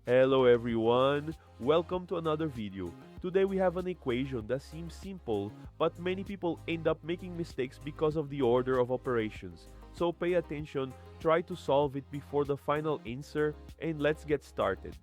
Hello everyone, welcome to another video. Today we have an equation that seems simple, but many people end up making mistakes because of the order of operations. So pay attention, try to solve it before the final answer, and let's get started.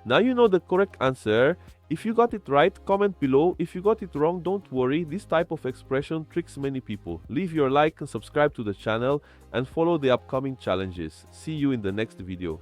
Now you know the correct answer. If you got it right, comment below. If you got it wrong, don't worry. This type of expression tricks many people. Leave your like and subscribe to the channel and follow the upcoming challenges. See you in the next video.